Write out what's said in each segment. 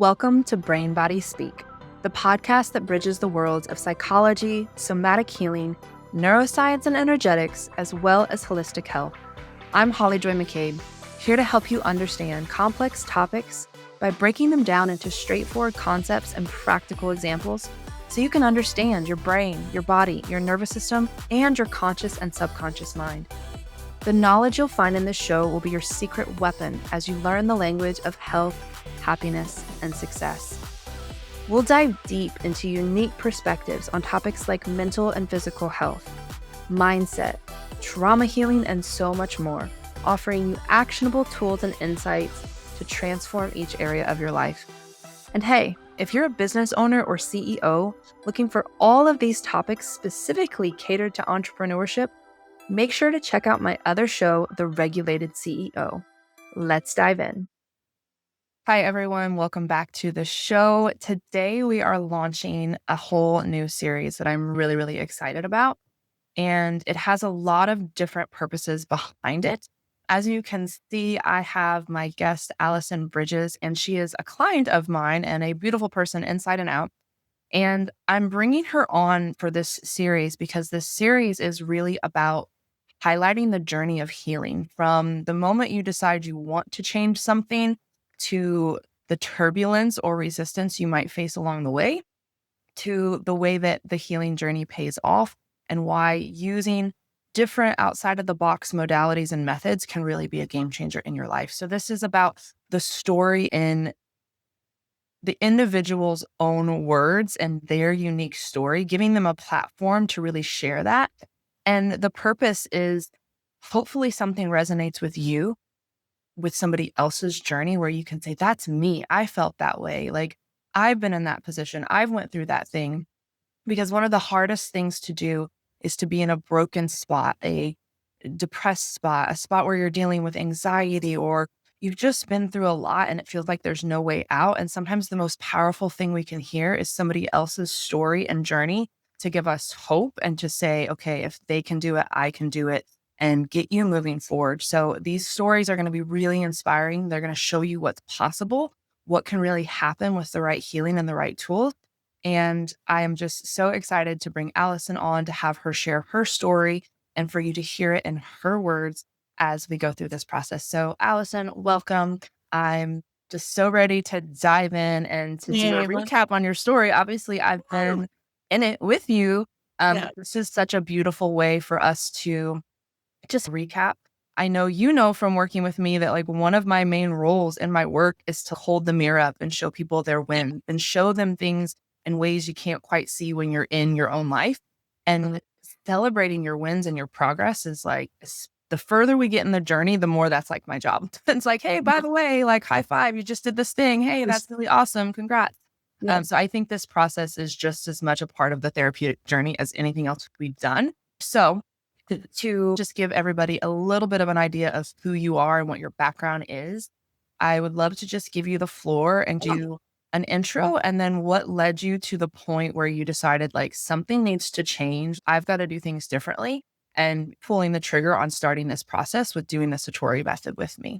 Welcome to BrainBodySpeak, the podcast that bridges the worlds of psychology, somatic healing, neuroscience and energetics, as well as holistic health. I'm Holly Joy McCabe, here to help you understand complex topics by breaking them down into straightforward concepts and practical examples so you can understand your brain, your body, your nervous system, and your conscious and subconscious mind. The knowledge you'll find in this show will be your secret weapon as you learn the language of health, happiness, and success. We'll dive deep into unique perspectives on topics like mental and physical health, mindset, trauma healing, and so much more, offering you actionable tools and insights to transform each area of your life. And hey, if you're a business owner or CEO looking for all of these topics specifically catered to entrepreneurship, make sure to check out my other show, The Regulated CEO. Let's dive in. Hi, everyone. Welcome back to the show. Today, we are launching a whole new series that I'm really excited about. And it has a lot of different purposes behind it. As you can see, I have my guest, Alison Bridges, and she is a client of mine and a beautiful person inside and out. And I'm bringing her on for this series because this series is really about highlighting the journey of healing from the moment you decide you want to change something to the turbulence or resistance you might face along the way, to the way that the healing journey pays off and why using different outside of the box modalities and methods can really be a game changer in your life. So this is about the story in the individual's own words and their unique story, giving them a platform to really share that. And the purpose is hopefully something resonates with you, with somebody else's journey where you can say, that's me. I felt that way. Like I've been in that position. I've went through that thing. Because one of the hardest things to do is to be in a broken spot, a depressed spot, a spot where you're dealing with anxiety or you've just been through a lot and it feels like there's no way out. And sometimes the most powerful thing we can hear is somebody else's story and journey to give us hope and to say, okay, if they can do it, I can do it, and get you moving forward. So these stories are going to be really inspiring. They're going to show you what's possible, what can really happen with the right healing and the right tools. And I am just so excited to bring Alison on to have her share her story and for you to hear it in her words as we go through this process. So Alison, welcome. I'm just so ready to dive in and to do a recap on your story. Obviously, I've been in it with you. This is such a beautiful way for us to just recap. I know you know from working with me that like one of my main roles in my work is to hold the mirror up and show people their wins and show them things in ways you can't quite see when you're in your own life. And celebrating your wins and your progress is like, the further we get in the journey, the more that's like my job. It's like, hey, by the way, like high five, you just did this thing. Hey, that's really awesome. Congrats. So I think this process is just as much a part of the therapeutic journey as anything else we've done. So to just give everybody a little bit of an idea of who you are and what your background is, I would love to just give you the floor and do an intro and then what led you to the point where you decided like something needs to change. I've got to do things differently and pulling the trigger on starting this process with doing the Satori Method with me.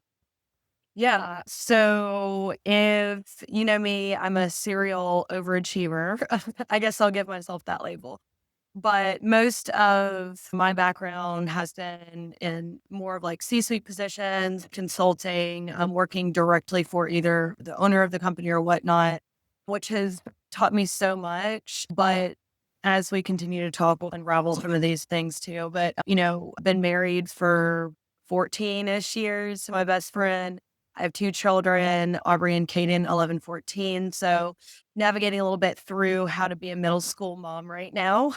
Yeah. So if you know me, I'm a serial overachiever. I guess I'll give myself that label. But most of my background has been in more of like C-suite positions, consulting. I'm working directly for either the owner of the company or whatnot, which has taught me so much. But as we continue to talk, we'll unravel some of these things too. But, I've been married for 14-ish years to my best friend. I have two children, Aubrey and Kaden, 11, 14. So navigating a little bit through how to be a middle school mom right now.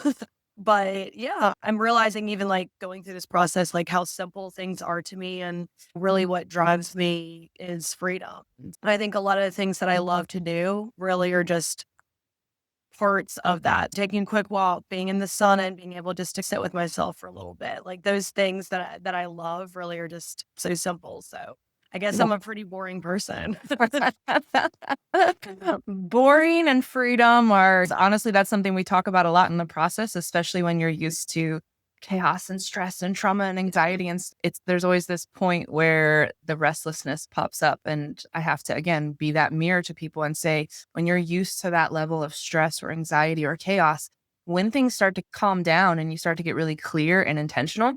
But yeah, I'm realizing even like going through this process, like how simple things are to me. And really what drives me is freedom. And I think a lot of the things that I love to do really are just parts of that. Taking a quick walk, being in the sun and being able just to sit with myself for a little bit. Like those things that I love really are just so simple. So I guess I'm a pretty boring person. Boring and freedom are honestly, that's something we talk about a lot in the process, especially when you're used to chaos and stress and trauma and anxiety. And there's always this point where the restlessness pops up. And I have to, again, be that mirror to people and say, when you're used to that level of stress or anxiety or chaos, when things start to calm down and you start to get really clear and intentional,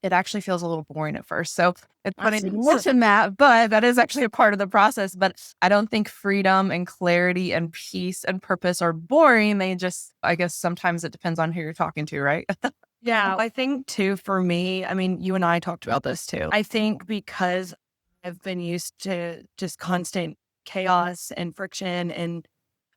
it actually feels a little boring at first. So it's funny to mention that, but that is actually a part of the process. But I don't think freedom and clarity and peace and purpose are boring. They just, I guess sometimes it depends on who you're talking to, right? Yeah, I think too, for me, I mean, you and I talked about this too. I think because I've been used to just constant chaos and friction and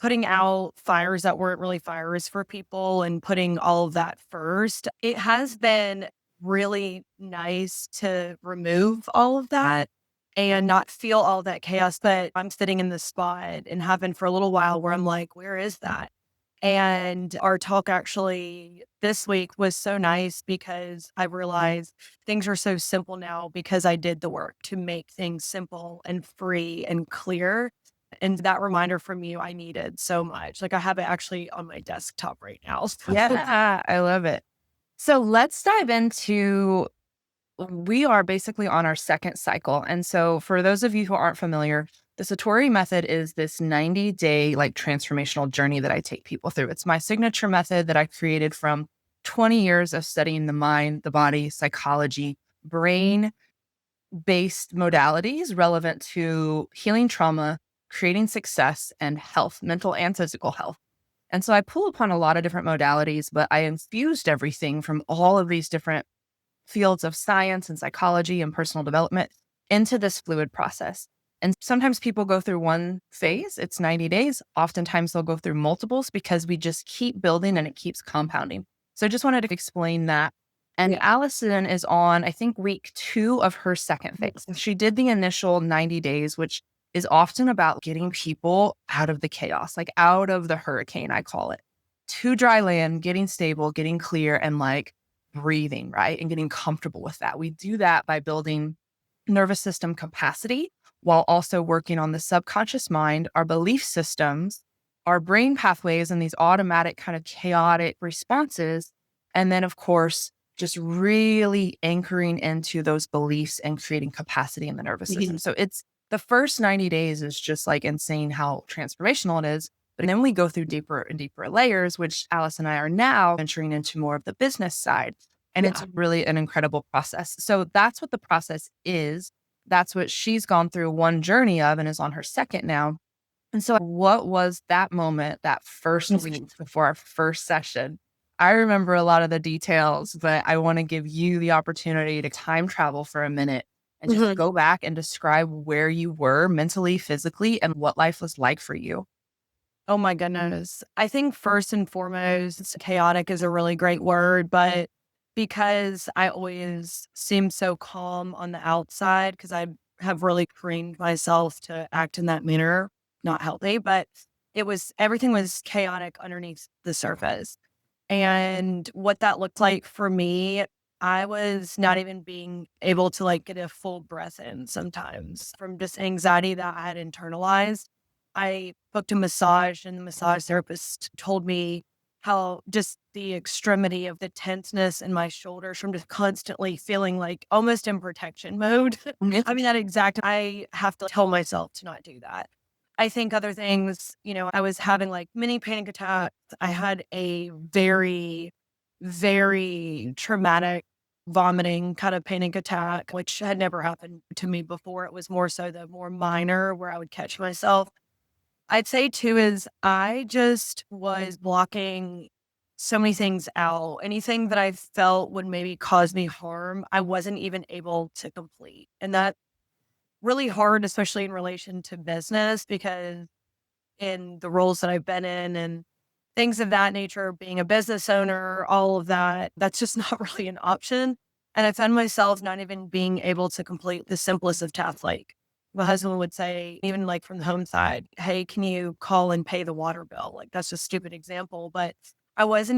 putting out fires that weren't really fires for people and putting all of that first, it has been really nice to remove all of that and not feel all that chaos. But I'm sitting in this spot and have been for a little while where I'm like, where is that? And our talk actually this week was so nice because I realized things are so simple now because I did the work to make things simple and free and clear. And that reminder from you, I needed so much. Like I have it actually on my desktop right now. Yeah, I love it. So let's dive into, we are basically on our second cycle. And so for those of you who aren't familiar, the Satori Method is this 90-day like transformational journey that I take people through. It's my signature method that I created from 20 years of studying the mind, the body, psychology, brain based modalities relevant to healing trauma, creating success, and health, mental and physical health. And so I pull upon a lot of different modalities, but I infused everything from all of these different fields of science and psychology and personal development into this fluid process. And sometimes people go through one phase, it's 90 days. Oftentimes they'll go through multiples because we just keep building and it keeps compounding. So I just wanted to explain that. And Alison is on, I think, week 2 of her second phase. She did the initial 90 days, which is often about getting people out of the chaos, like out of the hurricane, I call it, to dry land, getting stable, getting clear, and like breathing, right? And getting comfortable with that. We do that by building nervous system capacity while also working on the subconscious mind, our belief systems, our brain pathways, and these automatic kind of chaotic responses. And then, of course, just really anchoring into those beliefs and creating capacity in the nervous system. So it's the first 90 days is just like insane how transformational it is. But then we go through deeper and deeper layers, which Alice and I are now venturing into more of the business side. And it's really an incredible process. So that's what the process is. That's what she's gone through one journey of and is on her second now. And so what was that moment, that first week before our first session? I remember a lot of the details, but I want to give you the opportunity to time travel for a minute and just go back and describe where you were mentally, physically, and what life was like for you. Oh my goodness. I think first and foremost, chaotic is a really great word, but because I always seem so calm on the outside, because I have really trained myself to act in that manner, not healthy, but everything was chaotic underneath the surface. And what that looked like for me, I was not even being able to like get a full breath in sometimes from just anxiety that I had internalized. I booked a massage and the massage therapist told me how just the extremity of the tenseness in my shoulders from just constantly feeling like almost in protection mode. I mean, I have to tell myself to not do that. I think other things, I was having like mini panic attacks. I had a very, very traumatic vomiting kind of panic attack, which had never happened to me before. It was more so the more minor where I would catch myself. I'd say too is I just was blocking so many things out. Anything that I felt would maybe cause me harm, I wasn't even able to complete. And that really hard, especially in relation to business, because in the roles that I've been in and things of that nature, being a business owner, all of that, that's just not really an option. And I found myself not even being able to complete the simplest of tasks. Like my husband would say, even like from the home side, hey, can you call and pay the water bill? Like that's a stupid example, but I was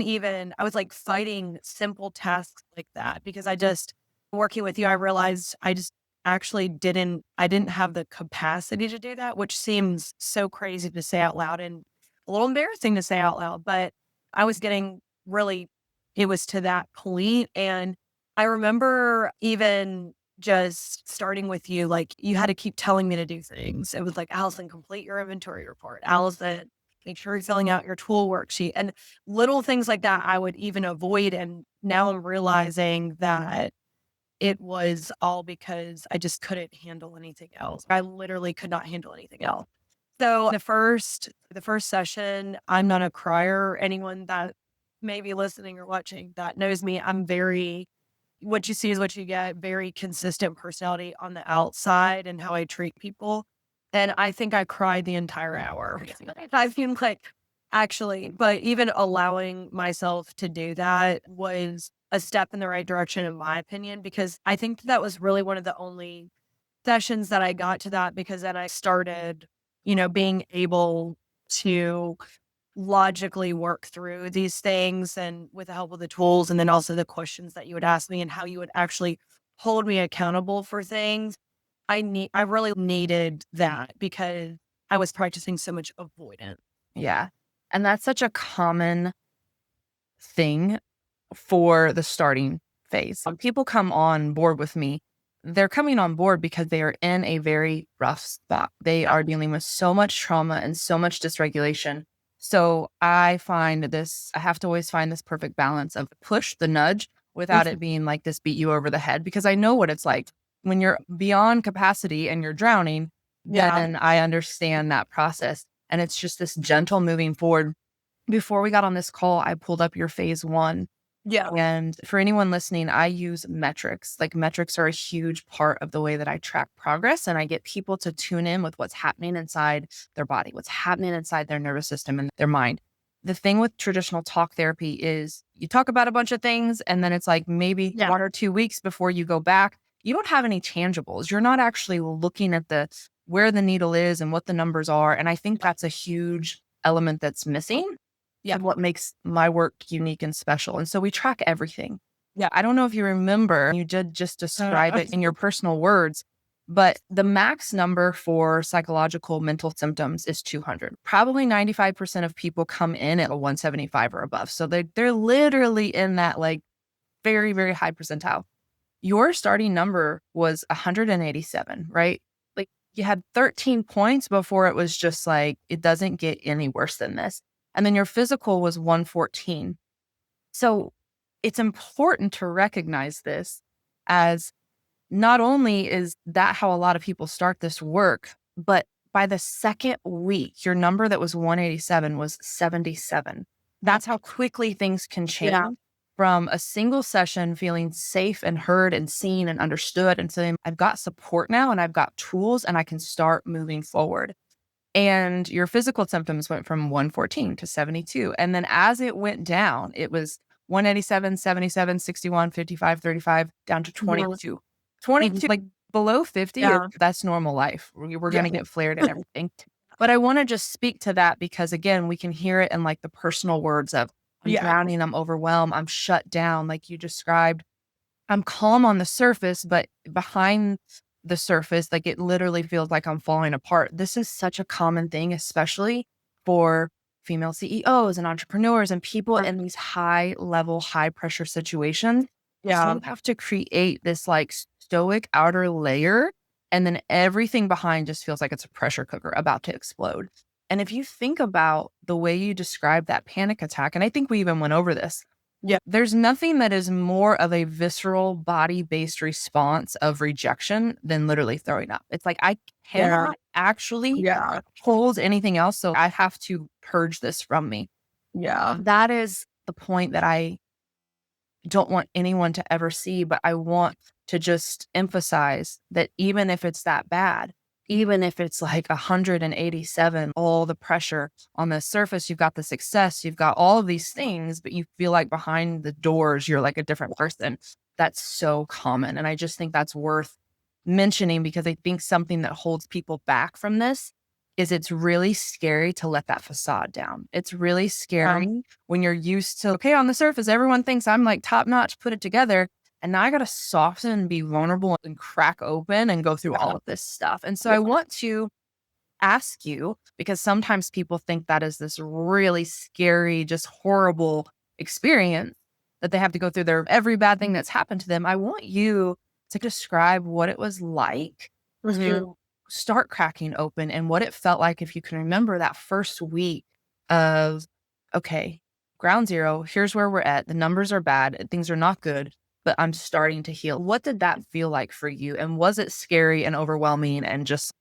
like fighting simple tasks like that because I just, working with you, I realized I just I didn't have the capacity to do that, which seems so crazy to say out loud and a little embarrassing to say out loud, but I was getting really it was to that point. And I remember even just starting with you, like you had to keep telling me to do things. It was like, Allison, complete your inventory report. Allison, make sure you're filling out your tool worksheet, and little things like that I would even avoid. And now I'm realizing that it was all because I just couldn't handle anything else. I literally could not handle anything else. So the first session, I'm not a crier. Anyone that may be listening or watching that knows me, I'm very, what you see is what you get, very consistent personality on the outside and how I treat people. And I think I cried the entire hour. I feel like, actually, but even allowing myself to do that was a step in the right direction, in my opinion, because I think that was really one of the only sessions that I got to that, because then I started, being able to logically work through these things, and with the help of the tools, and then also the questions that you would ask me and how you would actually hold me accountable for things. I really needed that because I was practicing so much avoidance. Yeah. And that's such a common thing for the starting phase. When people come on board with me, they're coming on board because they are in a very rough spot. They are dealing with so much trauma and so much dysregulation. So I have to always find this perfect balance of push the nudge without it being like this beat you over the head, because I know what it's like when you're beyond capacity and you're drowning. Yeah. Then I understand that process. And it's just this gentle moving forward. Before we got on this call, I pulled up your phase one. Yeah. And for anyone listening, I use metrics. Like, metrics are a huge part of the way that I track progress. And I get people to tune in with what's happening inside their body, what's happening inside their nervous system and their mind. The thing with traditional talk therapy is you talk about a bunch of things, and then it's like maybe Yeah. 1 or 2 weeks before you go back. You don't have any tangibles. You're not actually looking at where the needle is and what the numbers are. And I think that's a huge element that's missing. Yeah. What makes my work unique and special. And so we track everything. Yeah. I don't know if you remember, you did just describe it in your personal words, but the max number for psychological mental symptoms is 200. Probably 95% of people come in at a 175 or above. So they're literally in that like very, very high percentile. Your starting number was 187, right? Like, you had 13 points before it was just like, it doesn't get any worse than this. And then your physical was 114. So it's important to recognize this, as not only is that how a lot of people start this work, but by the second week, your number that was 187 was 77. That's how quickly things can change. Yeah. From a single session feeling safe and heard and seen and understood, and saying, I've got support now and I've got tools and I can start moving forward. And your physical symptoms went from 114 to 72. And then as it went down, it was 187, 77, 61, 55, 35, down to 22. 22, like below 50, Yeah. that's normal life. We're going to get flared and everything. But I want to just speak to that because, again, we can hear it in like the personal words of, I'm drowning, I'm overwhelmed, I'm shut down, like you described. I'm calm on the surface, but behind the surface, like, it literally feels like I'm falling apart. This is such a common thing, especially for female CEOs and entrepreneurs and people in these high level, high pressure situations. So you have to create this like stoic outer layer, and then everything behind just feels like it's a pressure cooker about to explode. And if you think about the way you describe that panic attack, and I think we even went over this, there's nothing that is more of a visceral body-based response of rejection than literally throwing up. It's like, I cannot actually hold anything else, so I have to purge this from me. Yeah. That is the point that I don't want anyone to ever see, but I want to just emphasize that even if it's that bad, even if it's like 187, all the pressure on the surface, you've got the success, you've got all of these things, but you feel like behind the doors, you're like a different person. That's so common. And I just think that's worth mentioning, because I think something that holds people back from this is it's really scary to let that facade down. It's really scary when you're used to, okay, on the surface, everyone thinks I'm like top notch, put it together. And now I got to soften and be vulnerable and crack open and go through all of this stuff. And so I want to ask you, because sometimes people think that is this really scary, just horrible experience, that they have to go through their every bad thing that's happened to them. I want you to describe what it was like to start cracking open and what it felt like, if you can remember that first week of, okay, ground zero, here's where we're at. The numbers are bad. Things are not good, but I'm starting to heal. What did that feel like for you? And was it scary and overwhelming and just,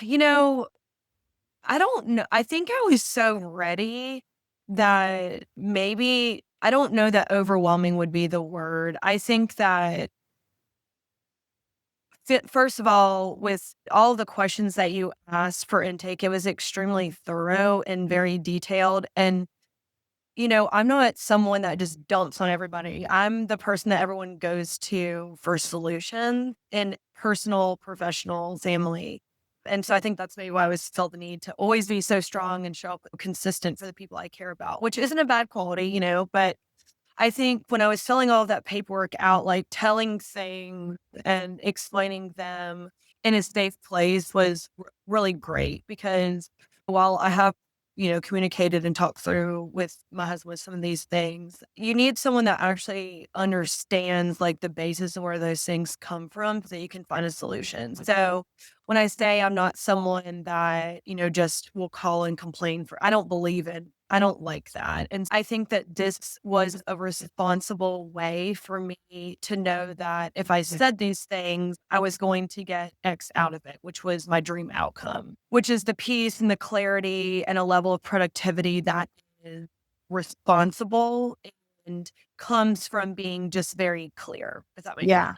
You know, I don't know. I think I was so ready that maybe I don't know that overwhelming would be the word. I think that first of all, with all the questions that you asked for intake, it was extremely thorough and very detailed. And I'm not someone that just dumps on everybody. I'm the person that everyone goes to for solutions in personal, professional, family. And so I think that's maybe why I always felt the need to always be so strong and show up consistent for the people I care about, which isn't a bad quality, but I think when I was filling all of that paperwork out, like telling things and explaining them in a safe place was really great, because while I have, communicated and talked through with my husband with some of these things, you need someone that actually understands like the basis of where those things come from so that you can find a solution. So when I say I'm not someone that, just will call and complain I don't like that. And I think that this was a responsible way for me to know that if I said these things, I was going to get X out of it, which was my dream outcome, which is the peace and the clarity and a level of productivity that is responsible and comes from being just very clear, if that makes sense.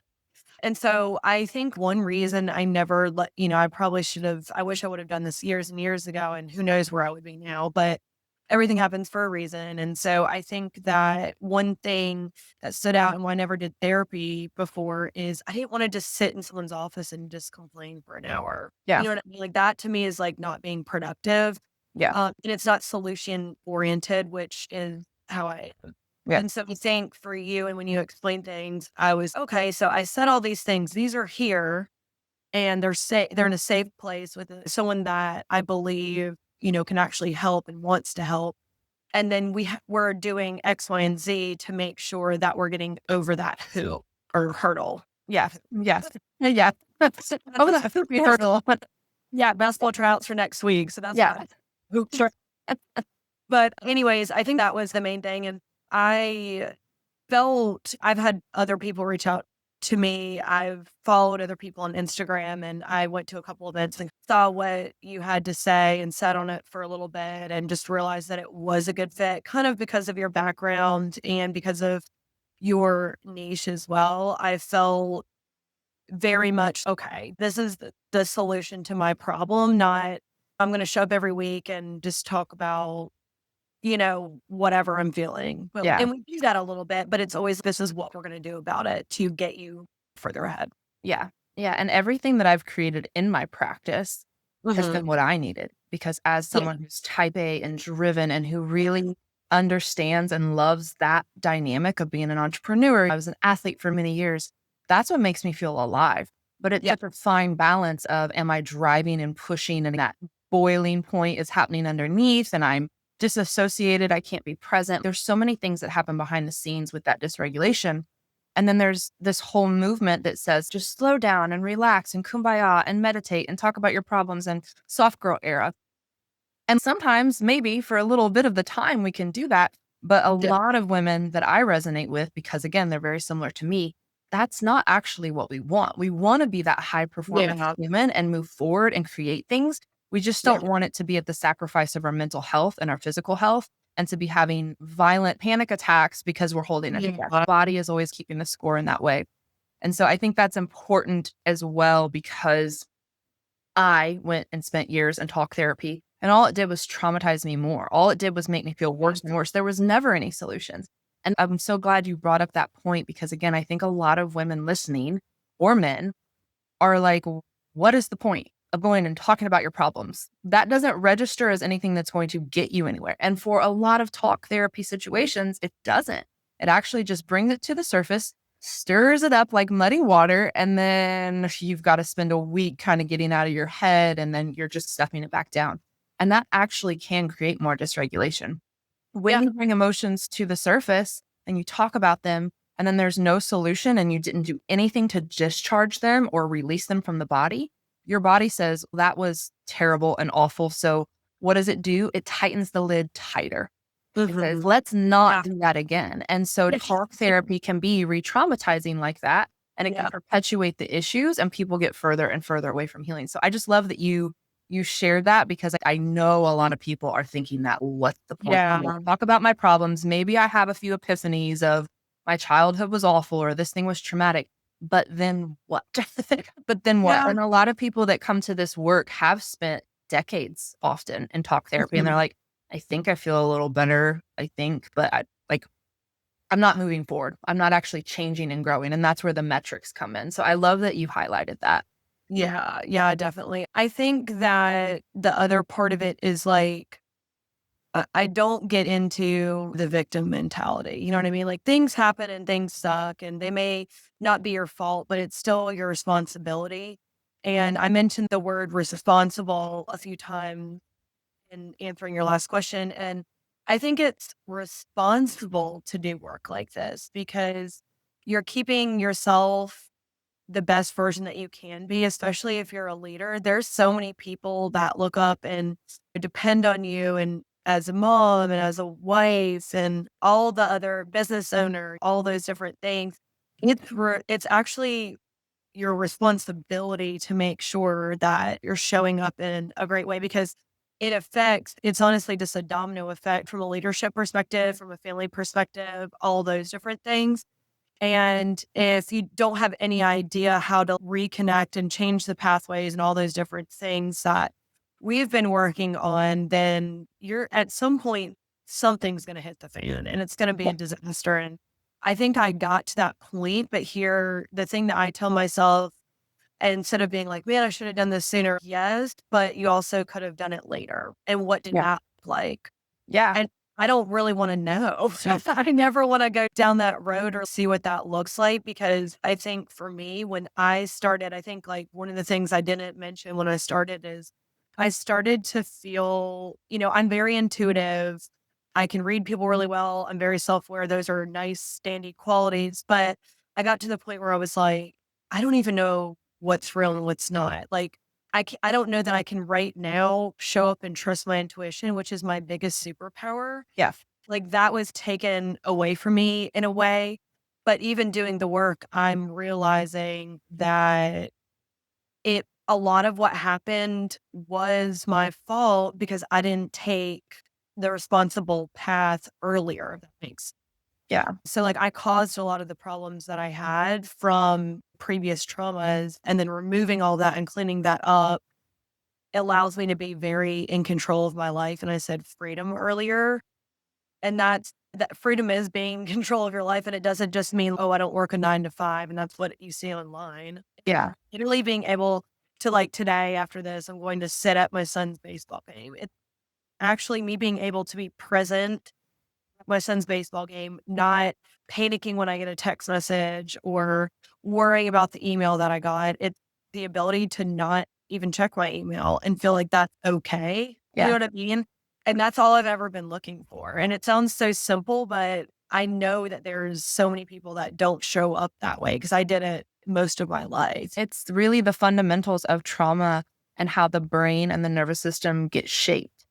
And so I think one reason I never I wish I would have done this years and years ago, and who knows where I would be now, but everything happens for a reason. And so I think that one thing that stood out and why I never did therapy before is I didn't want to just sit in someone's office and just complain for an hour. Yeah. You know what I mean? Like that to me is like not being productive. Yeah. And it's not solution oriented, which is how I am. Yeah. And so I think for you, and when you explain things, I was okay. So I said all these things. These are here, and they're safe. They're in a safe place with someone that I believe can actually help and wants to help. And then we're doing X, Y, and Z to make sure that we're getting over that hoop or hurdle. Yeah. Yes. Yeah. Oh, that's a hoopy hurdle. Yeah, basketball tryouts for next week. So that's Yeah. hoop. Sure. But anyways, I think that was the main thing. And I felt I've had other people reach out to me. I've followed other people on Instagram, and I went to a couple events and saw what you had to say and sat on it for a little bit and just realized that it was a good fit, kind of because of your background and because of your niche as well. I felt very much, okay, this is the solution to my problem, not I'm going to show up every week and just talk about whatever I'm feeling. But, Yeah. and we do that a little bit, but it's always, this is what we're going to do about it to get you further ahead. Yeah. Yeah. And everything that I've created in my practice has been what I needed, because as someone who's type A and driven and who really understands and loves that dynamic of being an entrepreneur, I was an athlete for many years. That's what makes me feel alive. But it's just a fine balance of, am I driving and pushing, and that boiling point is happening underneath and I'm disassociated, I can't be present. There's so many things that happen behind the scenes with that dysregulation. And then there's this whole movement that says, just slow down and relax and kumbaya and meditate and talk about your problems and soft girl era. And sometimes maybe for a little bit of the time we can do that. But a lot of women that I resonate with, because again, they're very similar to me, that's not actually what we want. We want to be that high performance human and move forward and create things. We just don't want it to be at the sacrifice of our mental health and our physical health, and to be having violent panic attacks because we're holding it together. Our body is always keeping the score in that way. And so I think that's important as well, because I went and spent years in talk therapy, and all it did was traumatize me more. All it did was make me feel worse and worse. There was never any solutions. And I'm so glad you brought up that point, because again, I think a lot of women listening, or men, are like, what is the point of going and talking about your problems? That doesn't register as anything that's going to get you anywhere. And for a lot of talk therapy situations, it doesn't. It actually just brings it to the surface, stirs it up like muddy water, and then you've got to spend a week kind of getting out of your head, and then you're just stuffing it back down. And that actually can create more dysregulation. When you bring emotions to the surface and you talk about them, and then there's no solution and you didn't do anything to discharge them or release them from the body, your body says, that was terrible and awful. So what does it do? It tightens the lid tighter. It says, let's not do that again. And so talk therapy can be re-traumatizing like that. And it can perpetuate the issues and people get further and further away from healing. So I just love that you shared that, because I know a lot of people are thinking that, what's the point? Talk about my problems. Maybe I have a few epiphanies of my childhood was awful or this thing was traumatic. But then what? But then what? And a lot of people that come to this work have spent decades often in talk therapy. And they're like, I think I feel a little better, I think, but I'm not moving forward. I'm not actually changing and growing. And that's where the metrics come in. So I love that you highlighted that. Yeah, definitely. I think that the other part of it is like, I don't get into the victim mentality. You know what I mean? Like, things happen and things suck and they may not be your fault, but it's still your responsibility. And I mentioned the word responsible a few times in answering your last question. And I think it's responsible to do work like this because you're keeping yourself the best version that you can be, especially if you're a leader. There's so many people that look up and depend on you, and as a mom and as a wife and all the other business owner, all those different things. It's actually your responsibility to make sure that you're showing up in a great way, because it's honestly just a domino effect from a leadership perspective, from a family perspective, all those different things. And if you don't have any idea how to reconnect and change the pathways and all those different things that we've been working on, then you're at some point, something's going to hit the fan and it's going to be a disaster. And I think I got to that point, but here, the thing that I tell myself, instead of being like, man, I should have done this sooner. Yes, but you also could have done it later. And what did that look like? Yeah. And I don't really want to know. I never want to go down that road or see what that looks like, because I think for me, when I started, I think like one of the things I didn't mention when I started is I started to feel, I'm very intuitive. I can read people really well. I'm very self-aware. Those are nice, standy qualities. But I got to the point where I was like, I don't even know what's real and what's not. Like, I don't know that I can right now show up and trust my intuition, which is my biggest superpower. Yeah. Like, that was taken away from me in a way. But even doing the work, I'm realizing that a lot of what happened was my fault because I didn't take the responsible path earlier, if that makes. Yeah. So like, I caused a lot of the problems that I had from previous traumas, and then removing all that and cleaning that up allows me to be very in control of my life. And I said freedom earlier. And that freedom is being in control of your life. And it doesn't just mean, oh, I don't work a 9 to 5. And that's what you see online. Yeah. Literally being able to, like, today after this, I'm going to sit at my son's baseball game. It's actually me being able to be present at my son's baseball game, not panicking when I get a text message or worrying about the email that I got. It's the ability to not even check my email and feel like that's okay. You know what I mean? And that's all I've ever been looking for. And it sounds so simple, but I know that there's so many people that don't show up that way because I did it most of my life. It's really the fundamentals of trauma and how the brain and the nervous system get shaped,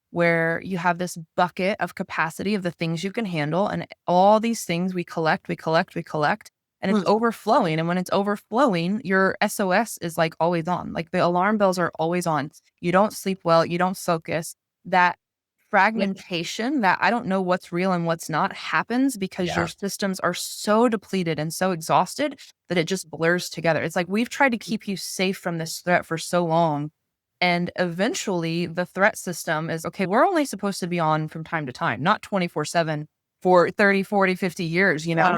where you have this bucket of capacity of the things you can handle. And all these things we collect, and it's overflowing. And when it's overflowing, your SOS is like always on. Like the alarm bells are always on. You don't sleep well. You don't focus. That fragmentation, that I don't know what's real and what's not, happens because your systems are so depleted and so exhausted that it just blurs together. It's like we've tried to keep you safe from this threat for so long. And eventually the threat system is, okay, we're only supposed to be on from time to time, not 24/7 for 30, 40, 50 years, Yeah.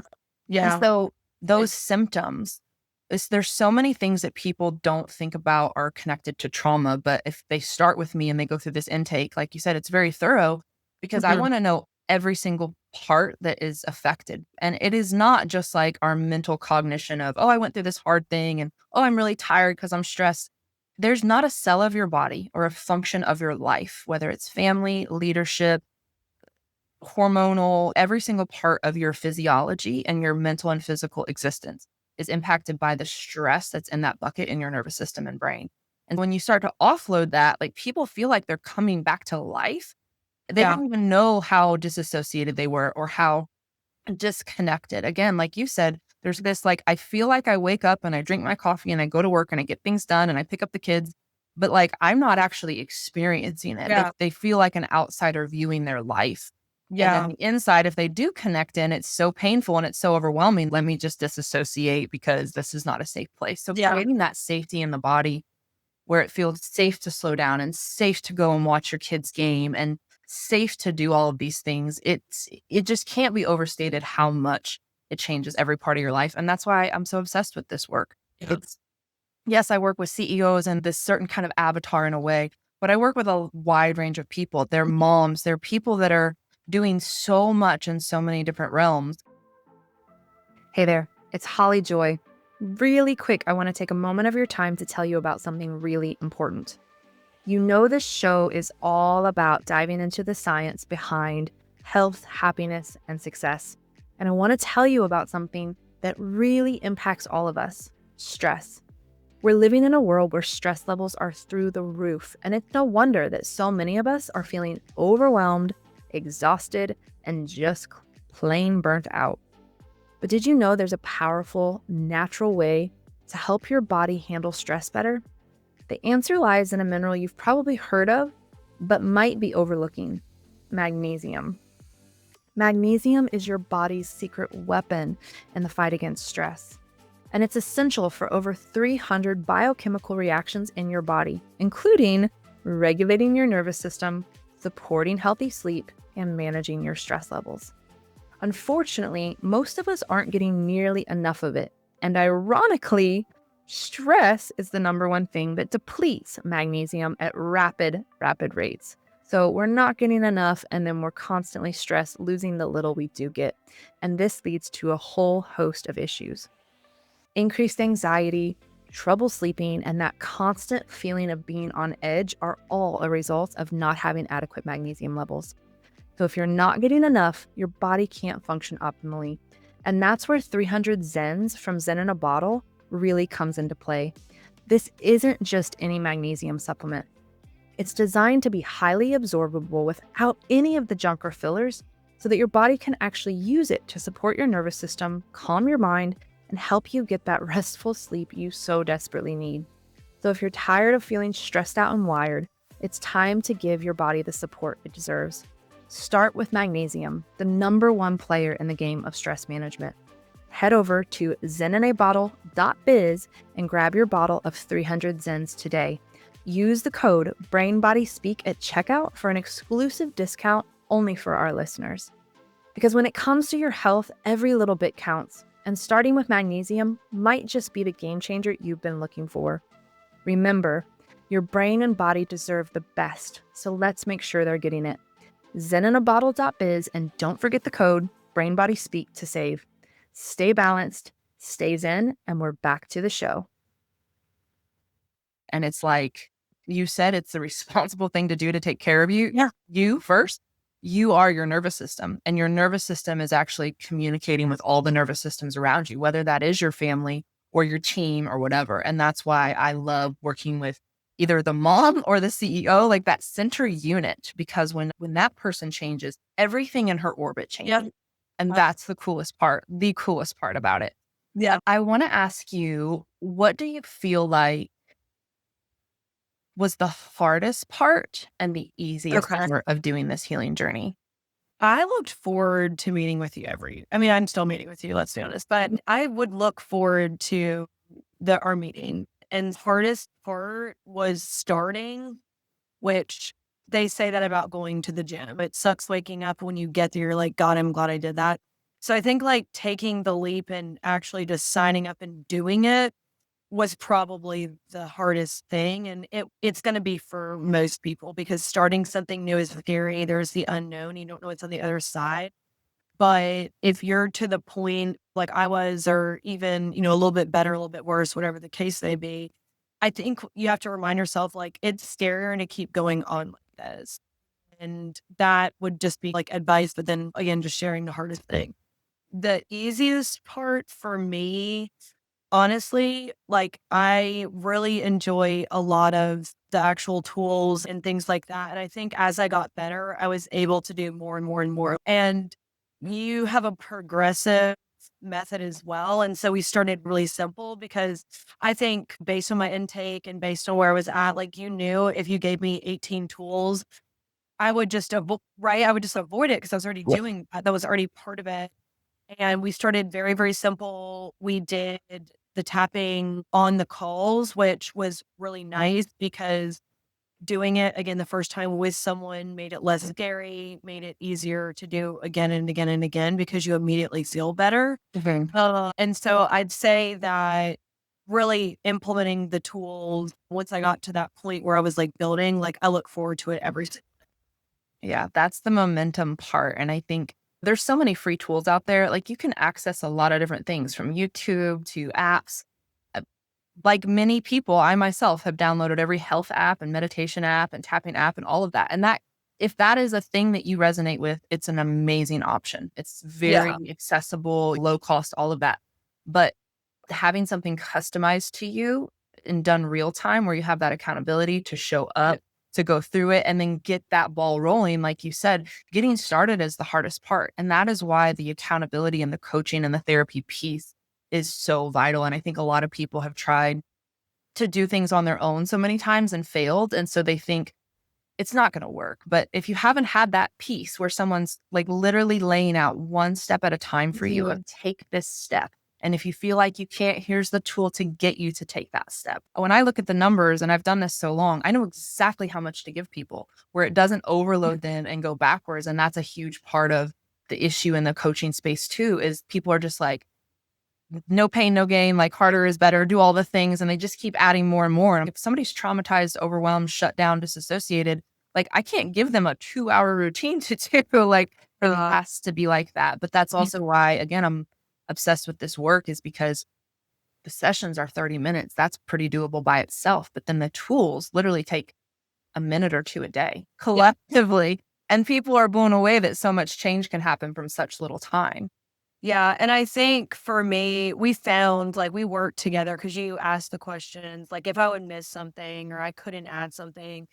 And so those symptoms, there's so many things that people don't think about are connected to trauma. But if they start with me and they go through this intake, like you said, it's very thorough because I want to know every single part that is affected. And it is not just like our mental cognition of, oh, I went through this hard thing and, oh, I'm really tired because I'm stressed. There's not a cell of your body or a function of your life, whether it's family, leadership, hormonal, every single part of your physiology and your mental and physical existence is impacted by the stress that's in that bucket in your nervous system and brain. And when you start to offload that, like people feel like they're coming back to life. They Yeah. didn't even know how disassociated they were or how disconnected. Again, like you said, there's this like, I feel like I wake up and I drink my coffee and I go to work and I get things done and I pick up the kids, but like I'm not actually experiencing it. Yeah. They feel like an outsider viewing their life. And then Yeah. the inside, if they do connect in, it's so painful and it's so overwhelming. Let me just disassociate because this is not a safe place. So Yeah. creating that safety in the body where it feels safe to slow down and safe to go and watch your kids game and safe to do all of these things. It just can't be overstated how much it changes every part of your life. And that's why I'm so obsessed with this work. Yeah. It's yes, I work with CEOs and this certain kind of avatar in a way, but I work with a wide range of people. They're moms, they're people that are doing so much in so many different realms. Hey there, it's Holly Joy. Really quick, I want to take a moment of your time to tell you about something really important. You know, this show is all about diving into the science behind health, happiness, and success. And I want to tell you about something that really impacts all of us: stress. We're living in a world where stress levels are through the roof, and it's no wonder that so many of us are feeling overwhelmed, exhausted, and just plain burnt out. But did you know there's a powerful, natural way to help your body handle stress better? The answer lies in a mineral you've probably heard of, but might be overlooking: magnesium. Magnesium is your body's secret weapon in the fight against stress. And it's essential for over 300 biochemical reactions in your body, including regulating your nervous system, supporting healthy sleep, and managing your stress levels. Unfortunately, most of us aren't getting nearly enough of it. And ironically, stress is the number one thing that depletes magnesium at rapid rates. So we're not getting enough, and then we're constantly stressed, losing the little we do get. And this leads to a whole host of issues: increased anxiety, trouble sleeping, and that constant feeling of being on edge are all a result of not having adequate magnesium levels. So if you're not getting enough, your body can't function optimally. And that's where 300 Zens from Zen In A Bottle really comes into play. This isn't just any magnesium supplement. It's designed to be highly absorbable without any of the junk or fillers, so that your body can actually use it to support your nervous system, calm your mind, and help you get that restful sleep you so desperately need. So if you're tired of feeling stressed out and wired, it's time to give your body the support it deserves. Start with magnesium, the number one player in the game of stress management. Head over to zeninaBottle.biz and grab your bottle of 300 Zens today. Use the code BrainBodySpeak at checkout for an exclusive discount only for our listeners. Because when it comes to your health, every little bit counts, and starting with magnesium might just be the game changer you've been looking for. Remember, your brain and body deserve the best, so let's make sure they're getting it. zeninaBottle.biz, and don't forget the code BrainBodySpeak to save. Stay balanced, stay zen, and we're back to the show. And it's like you said, it's the responsible thing to do to take care of you. Yeah. You first. You are your nervous system, and your nervous system is actually communicating with all the nervous systems around you, whether that is your family or your team or whatever. And that's why I love working with either the mom or the CEO, like that center unit, because when that person changes, everything in her orbit changes. Yeah. And that's the coolest part about it. Yeah. I want to ask you, what do you feel like was the hardest part and the easiest part of doing this healing journey? I looked forward to meeting with you I'm still meeting with you, let's be honest, but I would look forward to our meeting. And hardest part was starting, which they say that about going to the gym. It sucks waking up when you get there, you're like, God, I'm glad I did that. So I think like taking the leap and actually just signing up and doing it was probably the hardest thing. And it's going to be for most people, because starting something new is scary. There's the unknown. You don't know what's on the other side. But if you're to the point like I was, or even, a little bit better, a little bit worse, whatever the case may be, I think you have to remind yourself, like, it's scarier to keep going on like this. And that would just be like advice, but then again, just sharing the hardest thing. The easiest part for me, honestly, like I really enjoy a lot of the actual tools and things like that. And I think as I got better, I was able to do more and more and more. And you have a progressive method as well. And so we started really simple because I think based on my intake and based on where I was at, like you knew if you gave me 18 tools, I would just right. I would just avoid it because I was already doing that. That was already part of it. And we started very, very simple. We did the tapping on the calls, which was really nice because doing it again the first time with someone made it less scary, made it easier to do again and again and again because you immediately feel better. And so I'd say that really implementing the tools once I got to that point where I was like building, like I look forward to it every. Yeah, that's the momentum part. And I think there's so many free tools out there. Like you can access a lot of different things from YouTube to apps. Uh, Like many people, I myself have downloaded every health app and meditation app and tapping app and all of that. And that, if that is a thing that you resonate with, it's an amazing option. It's very accessible, low cost, all of that. But having something customized to you and done real time where you have that accountability to show up, to go through it and then get that ball rolling. Like you said, getting started is the hardest part. And that is why the accountability and the coaching and the therapy piece is so vital. And I think a lot of people have tried to do things on their own so many times and failed. And so they think it's not going to work. But if you haven't had that piece where someone's like literally laying out one step at a time for you of take this step. And if you feel like you can't, here's the tool to get you to take that step. When I look at the numbers, and I've done this so long, I know exactly how much to give people where it doesn't overload them and go backwards. And that's a huge part of the issue in the coaching space too, is people are just like, no pain, no gain, like harder is better, do all the things. And they just keep adding more and more. And if somebody's traumatized, overwhelmed, shut down, disassociated, like I can't give them a 2-hour routine to do. Like it has to be like that. But that's also why, again, I'm obsessed with this work, is because the sessions are 30 minutes. That's pretty doable by itself. But then the tools literally take a minute or two a day collectively. And people are blown away that so much change can happen from such little time. Yeah. And I think for me, we found like we worked together because you asked the questions, like if I would miss something or I couldn't add something.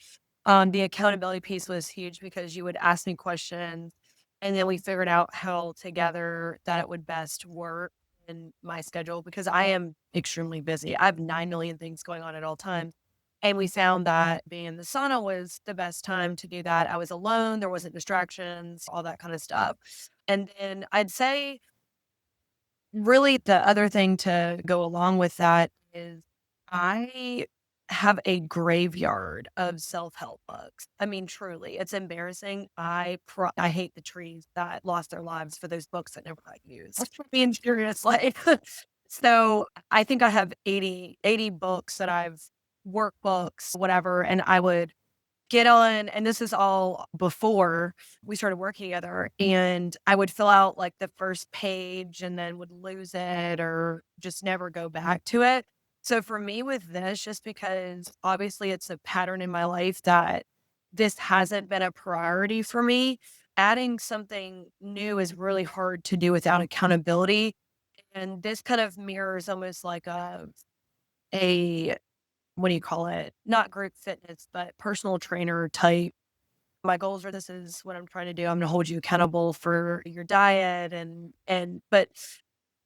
The accountability piece was huge because you would ask me questions and then we figured out how together that it would best work in my schedule because I am extremely busy. I have 9 million things going on at all times. And we found that being in the sauna was the best time to do that. I was alone, there wasn't distractions, all that kind of stuff. And then I'd say really, the other thing to go along with that is I have a graveyard of self-help books. I mean, truly, it's embarrassing. I hate the trees that lost their lives for those books that never got used. Being serious, like so I think I have 80 books that I've workbooks, whatever, and I would get on, and this is all before we started working together, and I would fill out like the first page and then would lose it or just never go back to it. So for me with this, just because obviously it's a pattern in my life that this hasn't been a priority for me, adding something new is really hard to do without accountability. And this kind of mirrors almost like a what do you call it? Not group fitness, but personal trainer type. My goals are this is what I'm trying to do. I'm going to hold you accountable for your diet but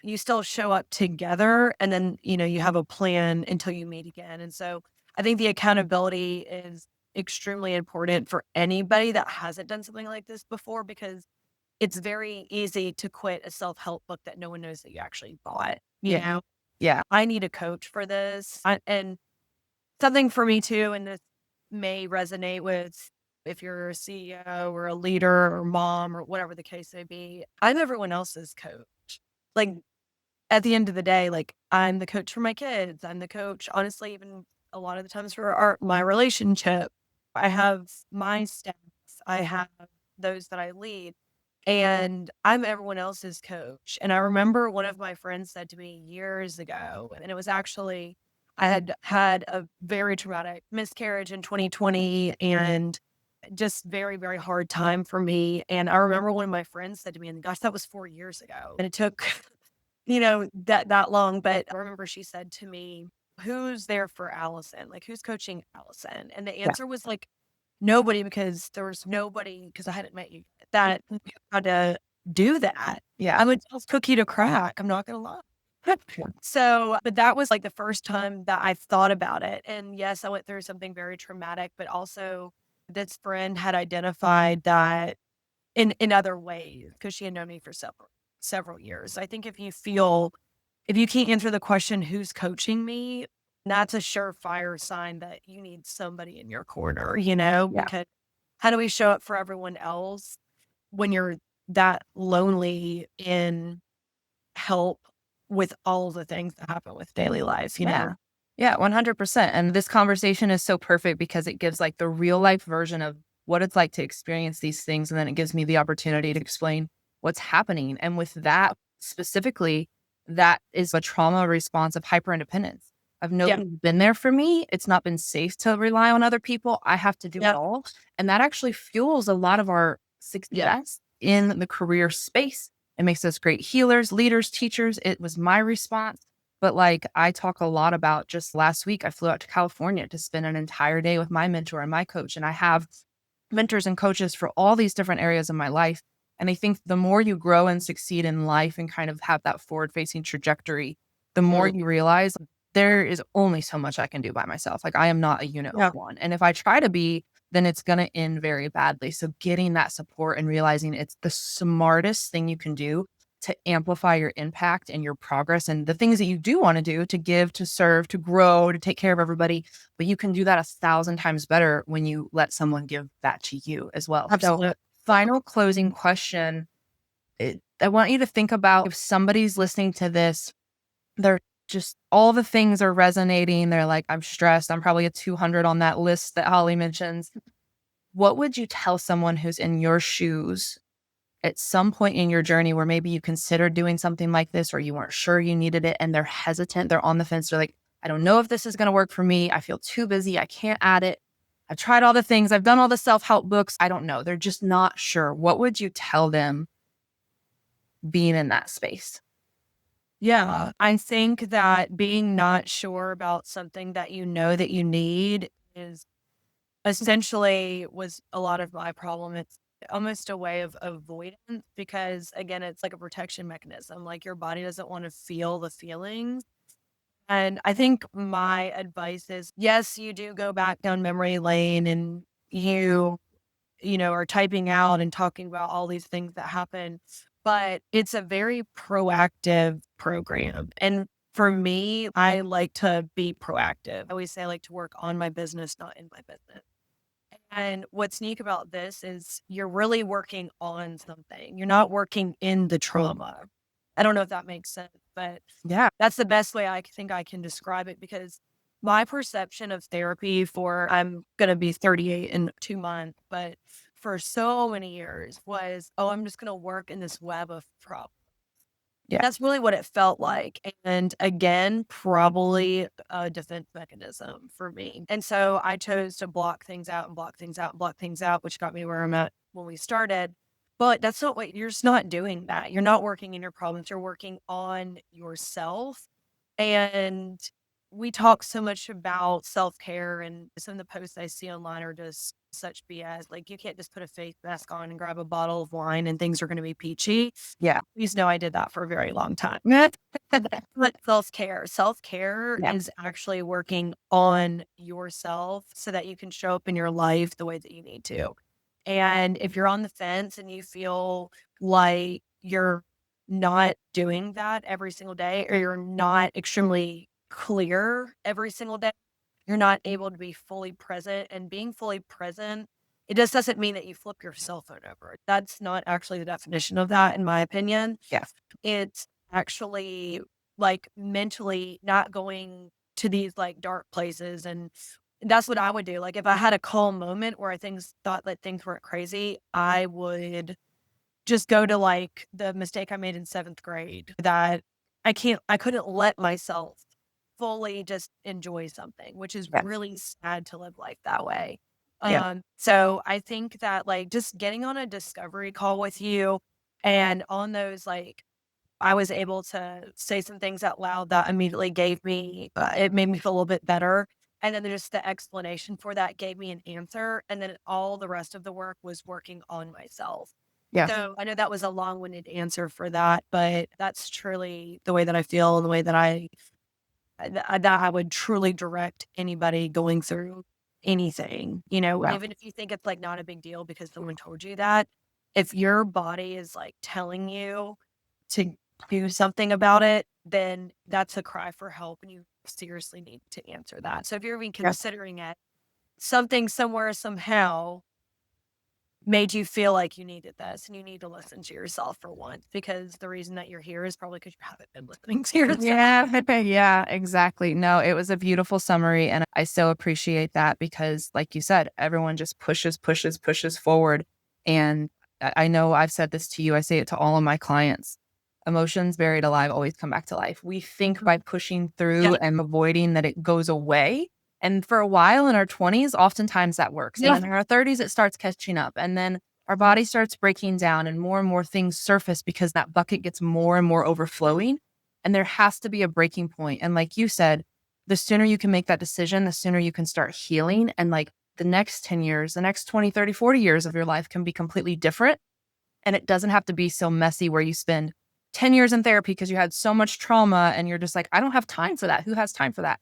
you still show up together and then, you have a plan until you meet again. And so I think the accountability is extremely important for anybody that hasn't done something like this before because it's very easy to quit a self-help book that no one knows that you actually bought. You know, Yeah. I need a coach for this. And something for me too, and this may resonate with if you're a CEO or a leader or mom or whatever the case may be. I'm everyone else's coach. Like at the end of the day, like I'm the coach for my kids. I'm the coach, honestly, even a lot of the times for my relationship. I have my staff. I have those that I lead. And I'm everyone else's coach. And I remember one of my friends said to me years ago, and it was actually, I had had a very traumatic miscarriage in 2020. And just very, very hard time for me. And I remember one of my friends said to me, and gosh, that was 4 years ago. And it took, that long. But I remember she said to me, who's there for Allison? Like, who's coaching Allison? And the Yeah. answer was like, nobody, because there was nobody, because I hadn't met you, that knew how to do that. Yeah. I'm a tough cookie to crack. I'm not going to lie. So, but that was like the first time that I thought about it. And yes, I went through something very traumatic, but also this friend had identified that in other ways because she had known me for several years. I think if you can't answer the question, who's coaching me, that's a surefire sign that you need somebody in your corner, Yeah. because how do we show up for everyone else when you're that lonely in help with all the things that happen with daily life, Yeah. Yeah, 100%. And this conversation is so perfect because it gives like the real life version of what it's like to experience these things. And then it gives me the opportunity to explain what's happening. And with that specifically, that is a trauma response of hyperindependence. I've Yeah. nobody's been there for me. It's not been safe to rely on other people. I have to do it Yep. all. And that actually fuels a lot of our Yep. success in the career space. It makes us great healers, leaders, teachers. It was my response. But like I talk a lot about, just last week, I flew out to California to spend an entire day with my mentor and my coach. And I have mentors and coaches for all these different areas of my life. And I think the more you grow and succeed in life and kind of have that forward facing trajectory, the more Mm. you realize there is only so much I can do by myself. Like I am not a unit of Yeah. one. And if I try to be, then it's going to end very badly. So getting that support and realizing it's the smartest thing you can do to amplify your impact and your progress and the things that you do want to do, to give, to serve, to grow, to take care of everybody. But you can do that 1,000 times better when you let someone give that to you as well. So, Absolutely. final closing question. I want you to think about, if somebody's listening to this, they're just, all the things are resonating. They're like, I'm stressed. I'm probably a 200 on that list that Holly mentions. What would you tell someone who's in your shoes at some point in your journey where maybe you considered doing something like this, or you weren't sure you needed it and they're hesitant, they're on the fence, they're like, I don't know if this is going to work for me. I feel too busy. I can't add it. I've tried all the things. I've done all the self-help books. I don't know. They're just not sure. What would you tell them being in that space? Yeah. I think that being not sure about something that you know that you need is essentially was a lot of my problem. It's almost a way of avoidance because, again, it's like a protection mechanism. Like your body doesn't want to feel the feelings. And I think my advice is, yes, you do go back down memory lane and are typing out and talking about all these things that happen, but it's a very proactive program. And for me, I like to be proactive. I always say I like to work on my business, not in my business. And what's neat about this is you're really working on something. You're not working in the trauma. I don't know if that makes sense, but Yeah. that's the best way I think I can describe it because my perception of therapy I'm going to be 38 in 2 months, but for so many years was, oh, I'm just going to work in this web of problems. Yeah. That's really what it felt like. And again, probably a defense mechanism for me. And so I chose to block things out and block things out and block things out, which got me where I'm at when we started. But that's not what you're just not doing that. You're not working in your problems. You're working on yourself. And we talk so much about self-care, and some of the posts I see online are just such BS. Like, you can't just put a face mask on and grab a bottle of wine and things are going to be peachy. Yeah. Please know I did that for a very long time. But self-care Yeah. is actually working on yourself so that you can show up in your life the way that you need to. And if you're on the fence and you feel like you're not doing that every single day, or you're not extremely clear every single day, you're not able to be fully present. And being fully present, it just doesn't mean that you flip your cell phone over. That's not actually the definition of that, in my opinion. Yeah. It's actually like mentally not going to these like dark places. And that's what I would do. Like if I had a calm moment where I thought that things weren't crazy, I would just go to like the mistake I made in 7th grade, that I couldn't let myself fully just enjoy something, which is Yeah. really sad to live life that way. Yeah. So I think that like just getting on a discovery call with you and on those, like, I was able to say some things out loud that immediately gave me, it made me feel a little bit better. And then just the explanation for that gave me an answer. And then all the rest of the work was working on myself. Yeah. So I know that was a long-winded answer for that, but that's truly the way that I feel and the way that I would truly direct anybody going through anything, Wow. even if you think it's like not a big deal because someone told you that. If your body is like telling you to do something about it, then that's a cry for help and you seriously need to answer that. So if you're even Yeah. considering it, something somewhere somehow made you feel like you needed this and you need to listen to yourself for once, because the reason that you're here is probably because you haven't been listening to yourself. Yeah. Yeah, exactly. No, it was a beautiful summary. And I so appreciate that because, like you said, everyone just pushes forward. And I know I've said this to you, I say it to all of my clients. Emotions buried alive always come back to life. We think by pushing Yeah. through and avoiding that it goes away. And for a while in our 20s, oftentimes that works. And Yeah. then in our 30s, it starts catching up. And then our body starts breaking down and more things surface because that bucket gets more and more overflowing. And there has to be a breaking point. And like you said, the sooner you can make that decision, the sooner you can start healing. And like the next 10 years, the next 20, 30, 40 years of your life can be completely different. And it doesn't have to be so messy where you spend 10 years in therapy because you had so much trauma and you're just like, I don't have time for that. Who has time for that?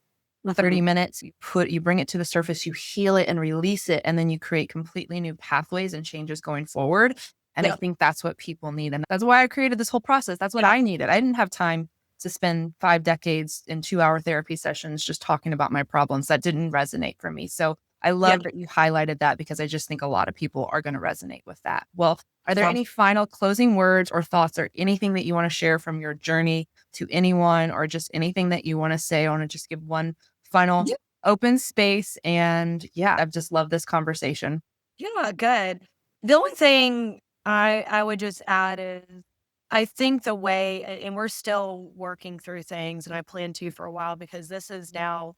30 minutes, you bring it to the surface, you heal it and release it. And then you create completely new pathways and changes going forward. And I Yeah. think that's what people need. And that's why I created this whole process. That's what Yeah. I needed. I didn't have time to spend 5 decades in 2-hour therapy sessions just talking about my problems. That didn't resonate for me. So I Yeah. love that you highlighted that because I just think a lot of people are going to resonate with that. Well, are there Well, any final closing words or thoughts or anything that you want to share from your journey to anyone or just anything that you want to say? I want to just give one final yeah. open space. And yeah, I've just loved this conversation. Yeah, good. The only thing I would just add is I think the way, and we're still working through things, and I plan to for a while because this is now,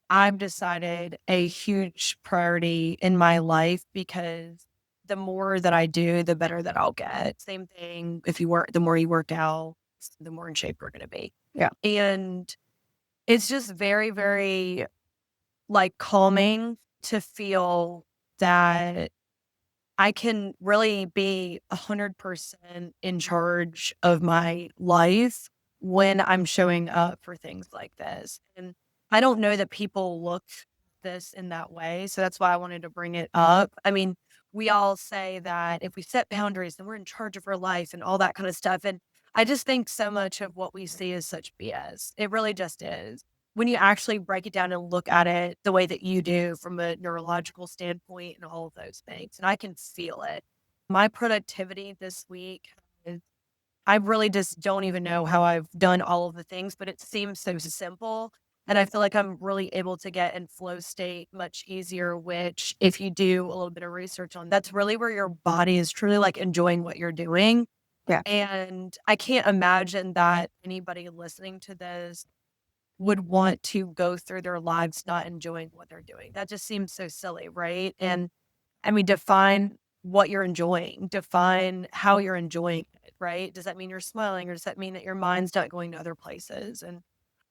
I've decided, a huge priority in my life because the more that I do, the better that I'll get. Same thing. If you work, the more you work out, the more in shape you're going to be. Yeah. And it's just very, very like calming to feel that I can really be 100% in charge of my life when I'm showing up for things like this. And I don't know that people look this in that way. So that's why I wanted to bring it up. I mean, we all say that if we set boundaries, then we're in charge of our life and all that kind of stuff. And I just think so much of what we see is such BS. It really just is. When you actually break it down and look at it the way that you do from a neurological standpoint and all of those things, and I can feel it. My productivity this week is, I really just don't even know how I've done all of the things, but it seems so simple. And I feel like I'm really able to get in flow state much easier, which if you do a little bit of research on, that's really where your body is truly like enjoying what you're doing. Yeah. And I can't imagine that anybody listening to this would want to go through their lives not enjoying what they're doing. That just seems so silly, right? And I mean, define what you're enjoying, define how you're enjoying it, right? Does that mean you're smiling or does that mean that your mind's not going to other places? And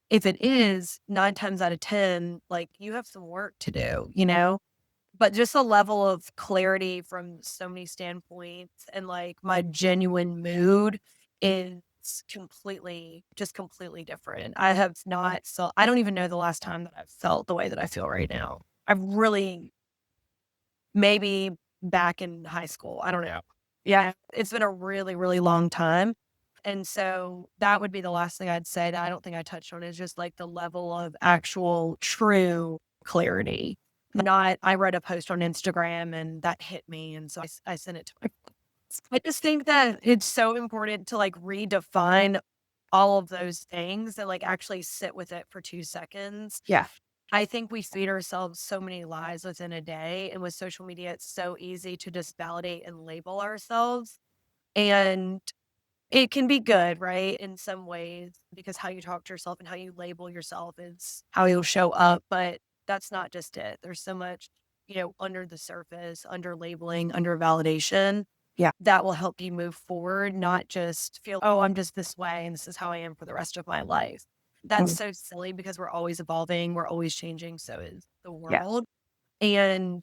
if it is, 9 times out of 10, like you have some work to do. But just a level of clarity from so many standpoints and like my genuine mood is completely different. I have not felt, I don't even know the last time that I've felt the way that I feel right now. I've really, maybe back in high school. I don't know. Yeah. It's been a really, really long time. And so that would be the last thing I'd say that I don't think I touched on is just like the level of actual true clarity. Not, I read a post on Instagram and that hit me. And so I sent it to my, I just think that it's so important to like redefine all of those things and like actually sit with it for 2 seconds. Yeah. I think we feed ourselves so many lies within a day. And with social media, it's so easy to just validate and label ourselves. And it can be good, right? In some ways, because how you talk to yourself and how you label yourself is how you'll show up. But that's not just it. There's so much, under the surface, under labeling, under validation. Yeah. That will help you move forward, not just feel, oh, I'm just this way and this is how I am for the rest of my life. That's so silly because we're always evolving, we're always changing, so is the Yeah. world. And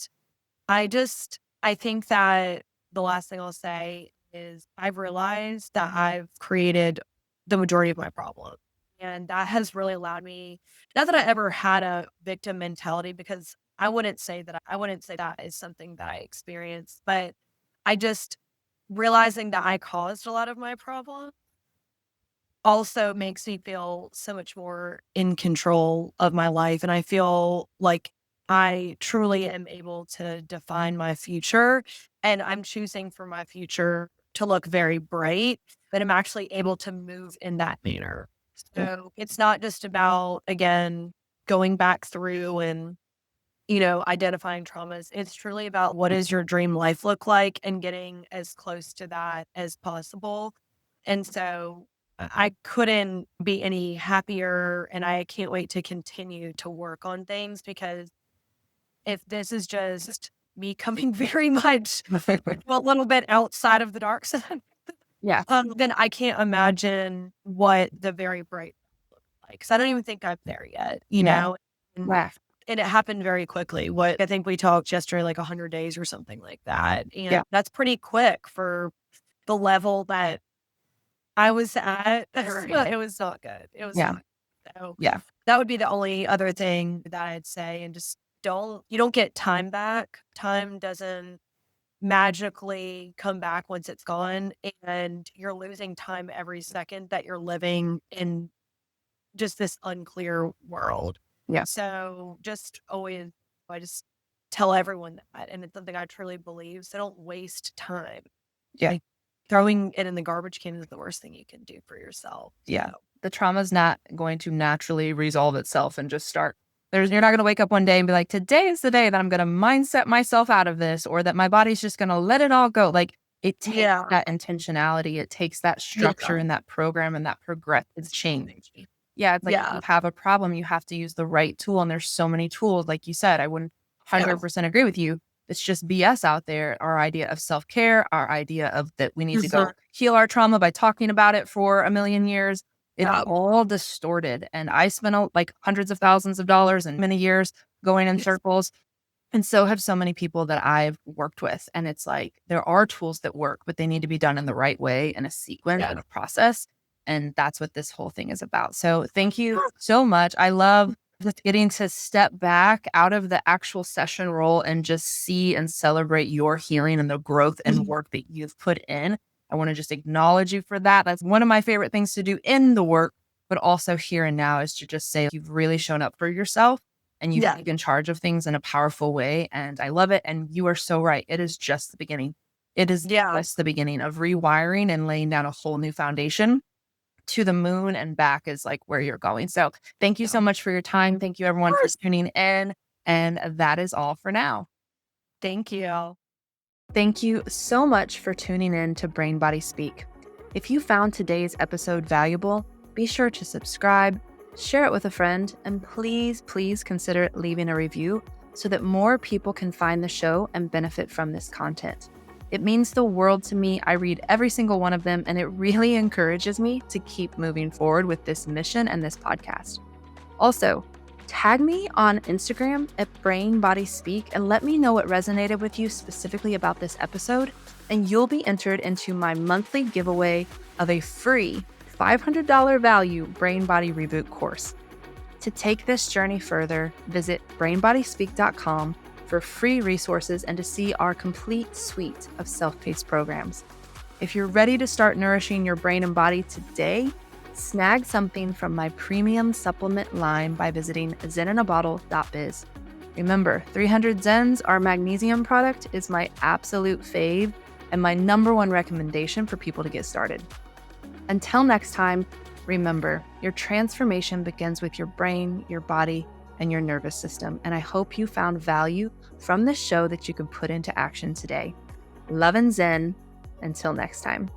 I think that the last thing I'll say is I've realized that I've created the majority of my problem. And that has really allowed me, not that I ever had a victim mentality, because I wouldn't say that is something that I experienced, but I just realizing that I caused a lot of my problem also makes me feel so much more in control of my life. And I feel like I truly am able to define my future. And I'm choosing for my future to look very bright, but I'm actually able to move in that manner. So it's not just about, again, going back through and, identifying traumas. It's truly about what does your dream life look like and getting as close to that as possible. And so I couldn't be any happier, and I can't wait to continue to work on things, because if this is just me coming very much a little bit outside of the dark side, Yeah. then I can't imagine what the very bright looks like. Because I don't even think I'm there yet, And, Wow. and it happened very quickly. What I think we talked yesterday, like 100 days or something like that. And Yeah. that's pretty quick for the level that I was at. It was not good. It was Yeah. not. So Yeah. that would be the only other thing that I'd say. And just you don't get time back. Time doesn't magically come back once it's gone. And you're losing time every second that you're living in just this unclear world. Yeah. So I just tell everyone that. And it's something I truly believe. So don't waste time. Yeah. Like, throwing it in the garbage can is the worst thing you can do for yourself. Yeah. So, The trauma's not going to naturally resolve itself and just start. You're not going to wake up one day and be like, today is the day that I'm going to mindset myself out of this, or that my body's just going to let it all go. Like, it takes that intentionality. It takes that structure and that program and that progressive change. Yeah. It's like, if you have a problem, you have to use the right tool. And there's so many tools. Like you said, I wouldn't 100% agree with you. It's just BS out there. Our idea of self-care, our idea of that we need to go heal our trauma by talking about it for a million years. It's all distorted. And I spent like hundreds of thousands of dollars and many years going in circles. And so have so many people that I've worked with. And it's like, there are tools that work, but they need to be done in the right way, in a sequence and a process. And that's what this whole thing is about. So thank you so much. I love just getting to step back out of the actual session role and just see and celebrate your healing and the growth and work that you've put in. I want to just acknowledge you for that. That's one of my favorite things to do in the work, but also here and now, is to just say you've really shown up for yourself and you've taken charge of things in a powerful way. And I love it. And you are so right. It is just the beginning. It is just the beginning of rewiring and laying down a whole new foundation. To the moon and back is like where you're going. So thank you so much for your time. Thank you everyone for tuning in. And that is all for now. Thank you. Thank you so much for tuning in to Brain Body Speak. If you found today's episode valuable, be sure to subscribe, share it with a friend, and please consider leaving a review so that more people can find the show and benefit from this content. It means the world to me. I read every single one of them, and it really encourages me to keep moving forward with this mission and this podcast. Also, tag me on Instagram at BrainBodySpeak and let me know what resonated with you specifically about this episode, and you'll be entered into my monthly giveaway of a free $500 value Brain Body Reboot course. To take this journey further, visit BrainBodySpeak.com for free resources and to see our complete suite of self-paced programs. If you're ready to start nourishing your brain and body today, snag something from my premium supplement line by visiting zeninabottle.biz. Remember, 300 Zens, our magnesium product, is my absolute fave and my #1 recommendation for people to get started. Until next time, remember, your transformation begins with your brain, your body, and your nervous system. And I hope you found value from this show that you can put into action today. Love and Zen. Until next time.